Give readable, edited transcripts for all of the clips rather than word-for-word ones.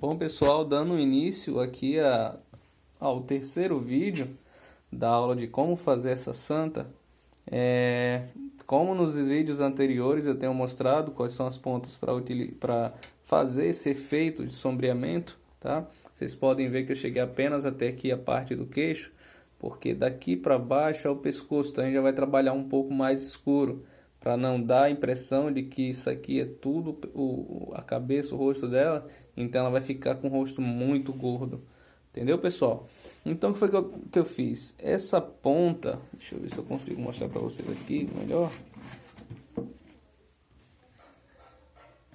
Bom, pessoal, dando início aqui ao terceiro vídeo da aula de como fazer essa santa. Como nos vídeos anteriores eu tenho mostrado quais são as pontas para fazer esse efeito de sombreamento, tá? Vocês podem ver que eu cheguei apenas até aqui a parte do queixo, porque daqui para baixo é o pescoço, então a gente já vai trabalhar um pouco mais escuro, para não dar a impressão de que isso aqui é tudo a cabeça, o rosto dela. Então ela vai ficar com o rosto muito gordo, entendeu, pessoal? Então o que foi que eu fiz? Essa ponta, deixa eu ver se eu consigo mostrar para vocês aqui melhor.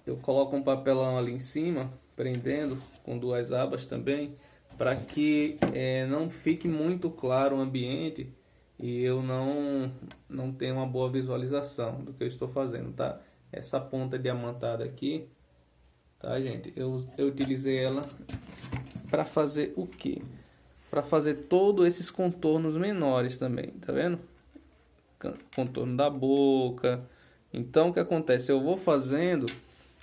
Eu coloco um papelão ali em cima, prendendo com duas abas também, para que não fique muito claro o ambiente e eu não tenha uma boa visualização do que eu estou fazendo, tá? Essa ponta diamantada aqui, tá, gente? Eu utilizei ela para fazer o quê? Para fazer todos esses contornos menores também, tá vendo? Contorno da boca. Então o que acontece? Eu vou fazendo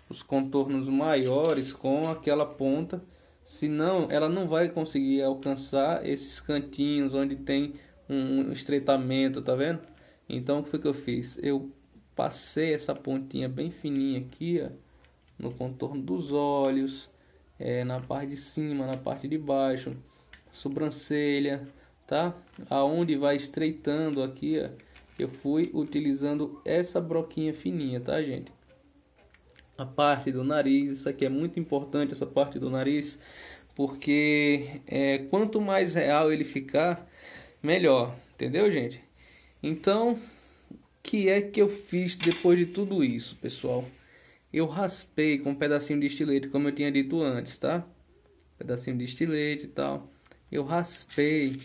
os contornos maiores com aquela ponta, senão ela não vai conseguir alcançar esses cantinhos onde tem um estreitamento, tá vendo? Então o que foi que eu fiz? Eu passei essa pontinha bem fininha aqui, ó, no contorno dos olhos, na parte de cima, na parte de baixo, sobrancelha, tá? Aonde vai estreitando aqui, ó, eu fui utilizando essa broquinha fininha, tá, gente? A parte do nariz, isso aqui é muito importante, essa parte do nariz, porque quanto mais real ele ficar, melhor, entendeu, gente? Então, o que é que eu fiz depois de tudo isso, pessoal? Eu raspei com um pedacinho de estilete, como eu tinha dito antes, tá? Pedacinho de estilete e tal. Eu raspei,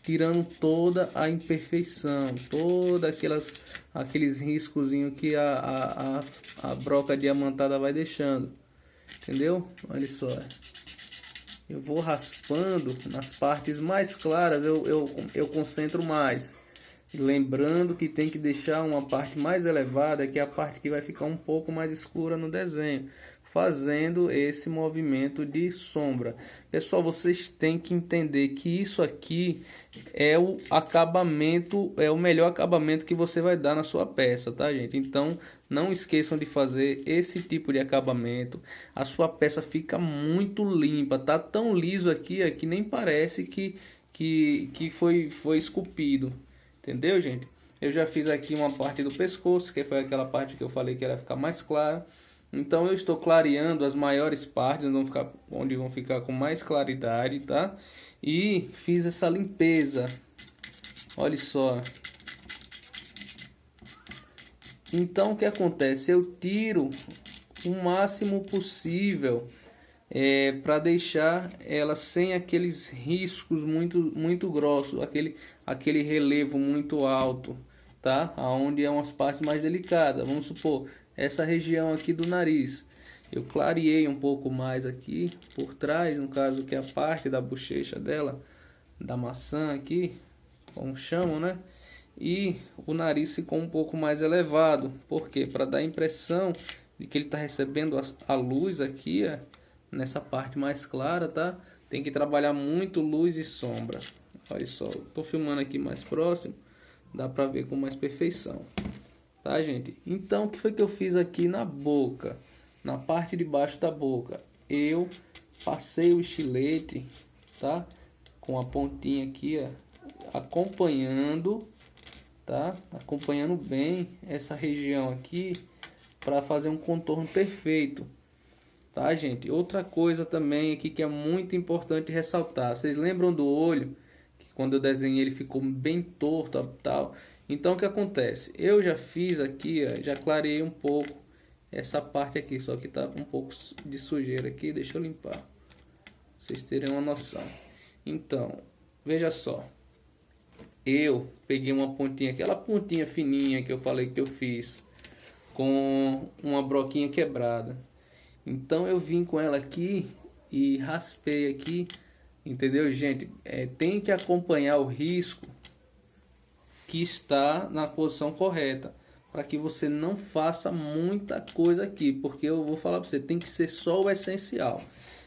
tirando toda a imperfeição, toda aqueles riscozinhos que a broca diamantada vai deixando, entendeu? Olha só, eu vou raspando nas partes mais claras, eu concentro mais, lembrando que tem que deixar uma parte mais elevada, que é a parte que vai ficar um pouco mais escura no desenho, fazendo esse movimento de sombra. Pessoal, vocês têm que entender que isso aqui é o acabamento, é o melhor acabamento que você vai dar na sua peça, tá, gente? Então, não esqueçam de fazer esse tipo de acabamento. A sua peça fica muito limpa, tá tão liso aqui, ó, que nem parece que foi esculpido. Entendeu, gente? Eu já fiz aqui uma parte do pescoço, que foi aquela parte que eu falei que ela ia ficar mais clara. Então eu estou clareando as maiores partes, onde vão ficar com mais claridade, tá? E fiz essa limpeza. Olha só. Então o que acontece? Eu tiro o máximo possível para deixar ela sem aqueles riscos muito grossos, aquele relevo muito alto, tá? Aonde é umas partes mais delicadas. Vamos supor essa região aqui do nariz, eu clareei um pouco mais aqui por trás, no caso que é a parte da bochecha dela, da maçã aqui, como chamam, né? E o nariz ficou um pouco mais elevado, porque para dar a impressão de que ele está recebendo a luz aqui, ó, nessa parte mais clara, tá? Tem que trabalhar muito luz e sombra. Olha só, estou filmando aqui mais próximo, dá para ver com mais perfeição, tá, gente? Então o que foi que eu fiz aqui na boca, na parte de baixo da boca? Eu passei o estilete, tá? Com a pontinha aqui, ó, acompanhando, tá? Acompanhando bem essa região aqui para fazer um contorno perfeito. Tá, gente? Outra coisa também aqui que é muito importante ressaltar. Vocês lembram do olho? Que quando eu desenhei ele ficou bem torto, tal. Então o que acontece? Eu já fiz aqui, ó, já clareei um pouco essa parte aqui, só que tá com um pouco de sujeira aqui. Deixa eu limpar, pra vocês terem uma noção. Então, veja só. Eu peguei uma pontinha, aquela pontinha fininha que eu falei que eu fiz com uma broquinha quebrada. Então eu vim com ela aqui e raspei aqui, entendeu, gente? Tem que acompanhar o risco que está na posição correta, para que você não faça muita coisa aqui, porque eu vou falar para você, tem que ser só o essencial.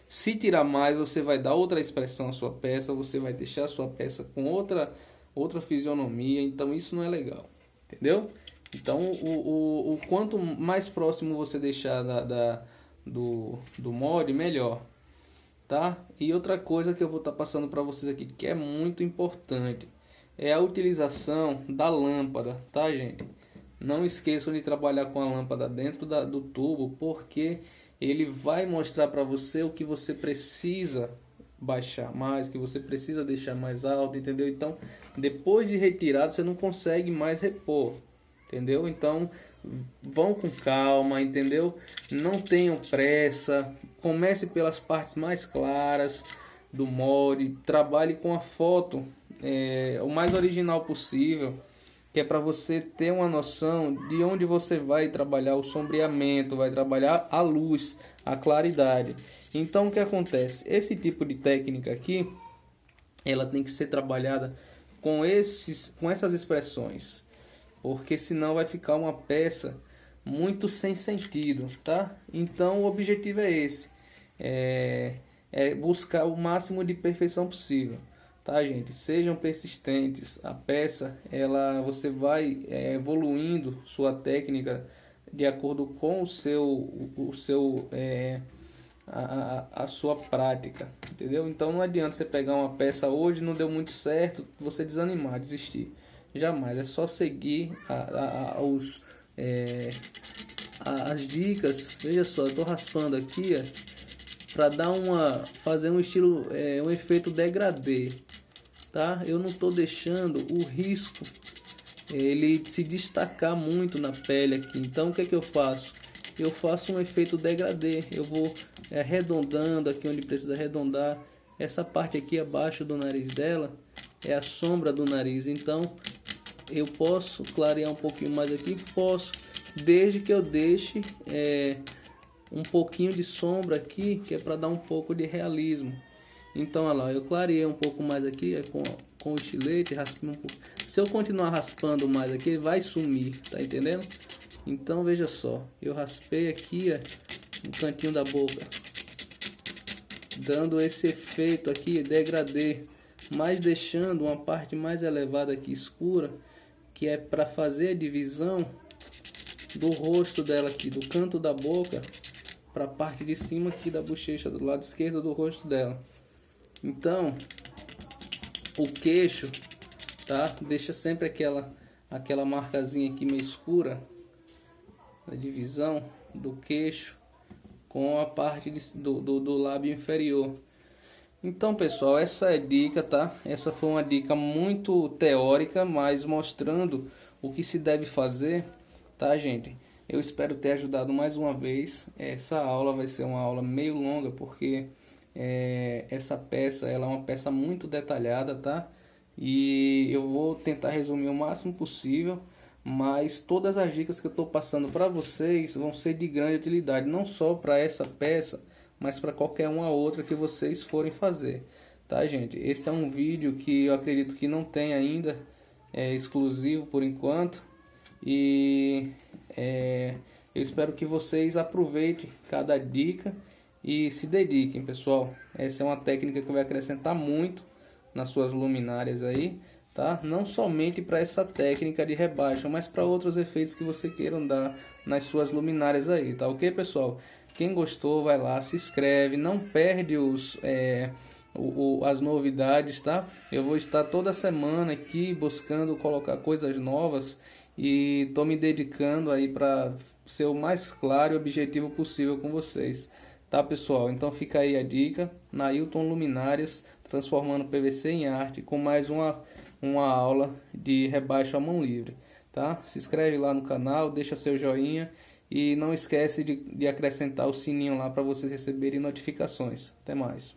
Se tirar mais, você vai dar outra expressão à sua peça, você vai deixar a sua peça com outra fisionomia, então isso não é legal, entendeu? Então o quanto mais próximo você deixar do molde, melhor, tá? E outra coisa que eu vou estar passando para vocês aqui, que é muito importante, é a utilização da lâmpada, tá, gente? Não esqueçam de trabalhar com a lâmpada dentro do tubo, porque ele vai mostrar para você o que você precisa baixar mais, o que você precisa deixar mais alto, entendeu? Então, depois de retirado, você não consegue mais repor, entendeu? Então, vão com calma, entendeu? Não tenham pressa, comece pelas partes mais claras do molde, trabalhe com a foto o mais original possível, que é para você ter uma noção de onde você vai trabalhar o sombreamento, vai trabalhar a luz, a claridade. Então o que acontece? Esse tipo de técnica aqui, ela tem que ser trabalhada com essas expressões, porque senão vai ficar uma peça muito sem sentido, tá? Então o objetivo é esse, é buscar o máximo de perfeição possível. Tá, gente? Sejam persistentes. A peça, você vai evoluindo sua técnica de acordo com a sua prática, entendeu? Então não adianta você pegar uma peça hoje, não deu muito certo, você desanimar, desistir. Jamais. É só seguir as dicas. Veja só, eu tô raspando aqui, para fazer um estilo, um efeito degradê, tá? Eu não tô deixando o risco ele se destacar muito na pele aqui. Então o que é que eu faço? Eu faço um efeito degradê. Eu vou arredondando aqui onde precisa arredondar. Essa parte aqui abaixo do nariz dela é a sombra do nariz. Então eu posso clarear um pouquinho mais aqui, posso, desde que eu deixe um pouquinho de sombra aqui, que é para dar um pouco de realismo. Então, olha lá, eu clareei um pouco mais aqui com o estilete, raspei um pouco. Se eu continuar raspando mais aqui, ele vai sumir, tá entendendo? Então, veja só, eu raspei aqui no cantinho da boca, dando esse efeito aqui, degradê, mas deixando uma parte mais elevada aqui, escura, que é para fazer a divisão do rosto dela aqui, do canto da boca para a parte de cima aqui da bochecha, do lado esquerdo do rosto dela. Então, o queixo, tá? Deixa sempre aquela marcazinha aqui meio escura, a divisão do queixo com a parte do lábio inferior. Então, pessoal, essa é a dica, tá? Essa foi uma dica muito teórica, mas mostrando o que se deve fazer, tá, gente? Eu espero ter ajudado mais uma vez. Essa aula vai ser uma aula meio longa, porque essa peça ela é uma peça muito detalhada, tá? E eu vou tentar resumir o máximo possível, mas todas as dicas que eu estou passando para vocês vão ser de grande utilidade, não só para essa peça, mas para qualquer uma outra que vocês forem fazer, tá, gente? Esse é um vídeo que eu acredito que não tem ainda, exclusivo por enquanto, e eu espero que vocês aproveitem cada dica e se dediquem, pessoal. Essa é uma técnica que vai acrescentar muito nas suas luminárias aí, tá? Não somente para essa técnica de rebaixo, mas para outros efeitos que você queiram dar nas suas luminárias aí, tá ok, pessoal? Quem gostou, vai lá, se inscreve, não perde as novidades, tá? Eu vou estar toda semana aqui buscando colocar coisas novas e tô me dedicando aí para ser o mais claro e objetivo possível com vocês, tá, pessoal? Então fica aí a dica, Nailton Luminárias, transformando PVC em arte, com mais uma aula de rebaixo à mão livre, tá? Se inscreve lá no canal, deixa seu joinha e não esquece de acrescentar o sininho lá para vocês receberem notificações. Até mais.